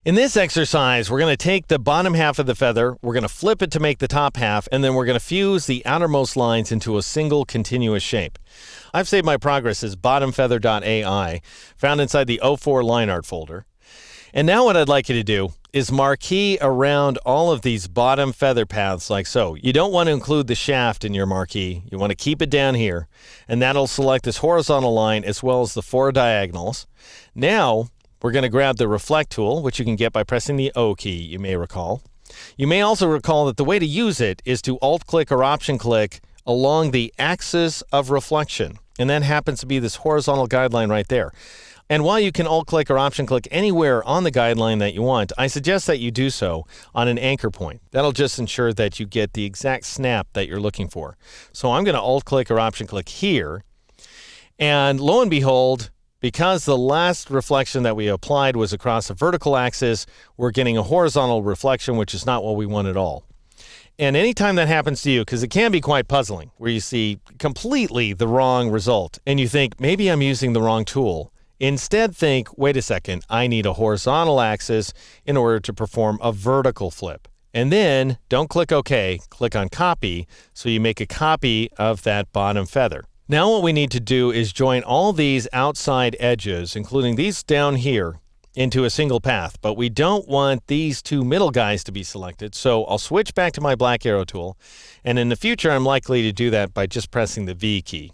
In this exercise, we're going to take the bottom half of the feather, we're going to flip it to make the top half, and then we're going to fuse the outermost lines into a single continuous shape. I've saved my progress as bottomfeather.ai, found inside the 04 line art folder. And now what I'd like you to do is marquee around all of these bottom feather paths like so. You don't want to include the shaft in your marquee. You want to keep it down here, and that'll select this horizontal line as well as the 4 diagonals. Now, we're going to grab the reflect tool, which you can get by pressing the O key, you may recall. You may also recall that the way to use it is to alt-click or option-click along the axis of reflection, and that happens to be this horizontal guideline right there. And while you can alt-click or option-click anywhere on the guideline that you want, I suggest that you do so on an anchor point. That'll just ensure that you get the exact snap that you're looking for. So I'm going to alt-click or option-click here, and lo and behold, because the last reflection that we applied was across a vertical axis, we're getting a horizontal reflection, which is not what we want at all. And anytime that happens to you, because it can be quite puzzling, where you see completely the wrong result, and you think, maybe I'm using the wrong tool, instead think, wait a second, I need a horizontal axis in order to perform a vertical flip. And then, don't click OK, click on Copy, so you make a copy of that bottom feather. Now what we need to do is join all these outside edges, including these down here, into a single path. But we don't want these two middle guys to be selected, so I'll switch back to my black arrow tool. And in the future, I'm likely to do that by just pressing the V key.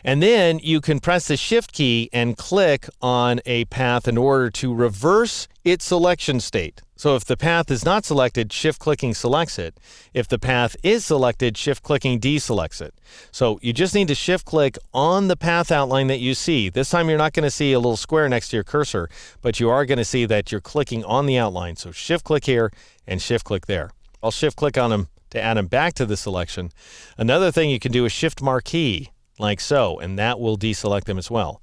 And then you can press the Shift key and click on a path in order to reverse its selection state. So if the path is not selected, shift-clicking selects it. If the path is selected, shift-clicking deselects it. So you just need to shift-click on the path outline that you see. This time you're not going to see a little square next to your cursor, but you are going to see that you're clicking on the outline. So shift-click here and shift-click there. I'll shift-click on them to add them back to the selection. Another thing you can do is shift marquee, like so, and that will deselect them as well.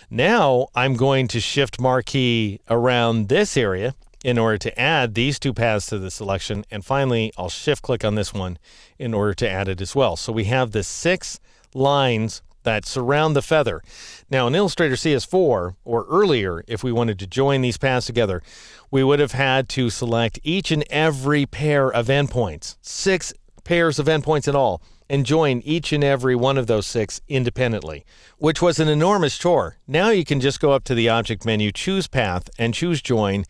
Now I'm going to shift marquee around this area in order to add these two paths to the selection, and finally I'll shift click on this one in order to add it as well. So we have the 6 lines that surround the feather. Now in Illustrator CS4 or earlier, if we wanted to join these paths together, we would have had to select each and every pair of endpoints, 6 pairs of endpoints in all, and join each and every one of those 6 independently, which was an enormous chore. Now you can just go up to the object menu, choose path, and choose join,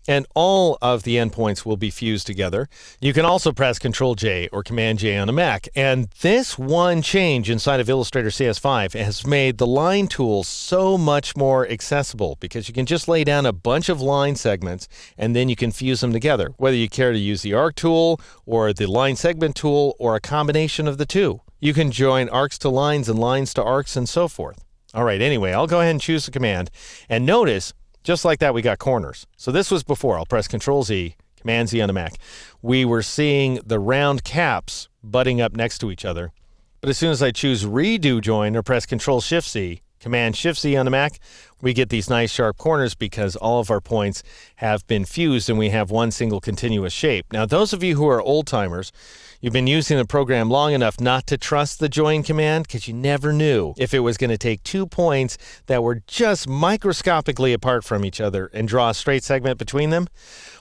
and all of the endpoints will be fused together. You can also press Ctrl-J or Command-J on a Mac, and this one change inside of Illustrator CS5 has made the line tool so much more accessible because you can just lay down a bunch of line segments and then you can fuse them together, whether you care to use the arc tool or the line segment tool or a combination of the two. You can join arcs to lines and lines to arcs and so forth. All right, anyway, I'll go ahead and choose the command, and notice just like that, we got corners. So this was before. I'll press Ctrl-Z, Command-Z on the Mac. We were seeing the round caps butting up next to each other. But as soon as I choose Redo Join or press Ctrl-Shift-Z, Command-Shift-Z on the Mac, we get these nice sharp corners because all of our points have been fused and we have one single continuous shape. Now, those of you who are old-timers, you've been using the program long enough not to trust the join command because you never knew if it was going to take 2 points that were just microscopically apart from each other and draw a straight segment between them.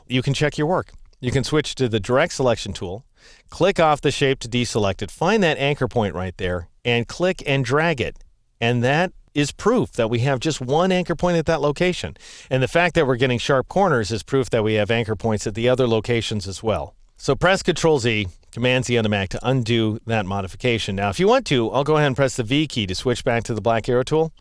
You can check your work. You can switch to the direct selection tool, click off the shape to deselect it, find that anchor point right there, and click and drag it. And that is proof that we have just one anchor point at that location. And the fact that we're getting sharp corners is proof that we have anchor points at the other locations as well. So press Ctrl-Z, Command-Z on the Mac to undo that modification. Now, if you want to, I'll go ahead and press the V key to switch back to the black arrow tool.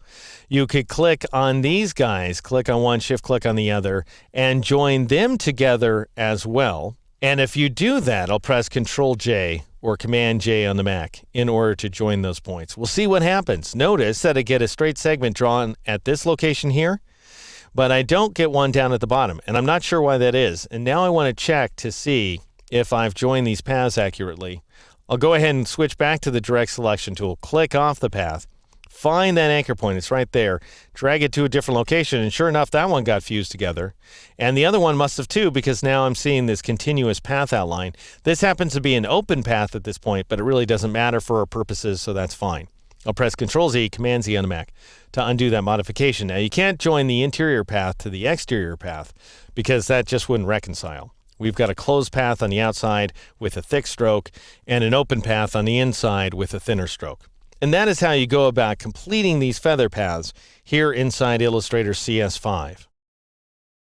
You could click on these guys, click on one, shift-click on the other, and join them together as well. And if you do that, I'll press Ctrl-J or Command-J on the Mac in order to join those points. We'll see what happens. Notice that I get a straight segment drawn at this location here, but I don't get one down at the bottom, and I'm not sure why that is. And now I want to check to see if I've joined these paths accurately. I'll go ahead and switch back to the direct selection tool, click off the path, find that anchor point, it's right there, drag it to a different location, and sure enough, that one got fused together. And the other one must have too, because now I'm seeing this continuous path outline. This happens to be an open path at this point, but it really doesn't matter for our purposes, so that's fine. I'll press Control-Z, Command-Z on the Mac to undo that modification. Now, you can't join the interior path to the exterior path because that just wouldn't reconcile. We've got a closed path on the outside with a thick stroke and an open path on the inside with a thinner stroke. And that is how you go about completing these feather paths here inside Illustrator CS5.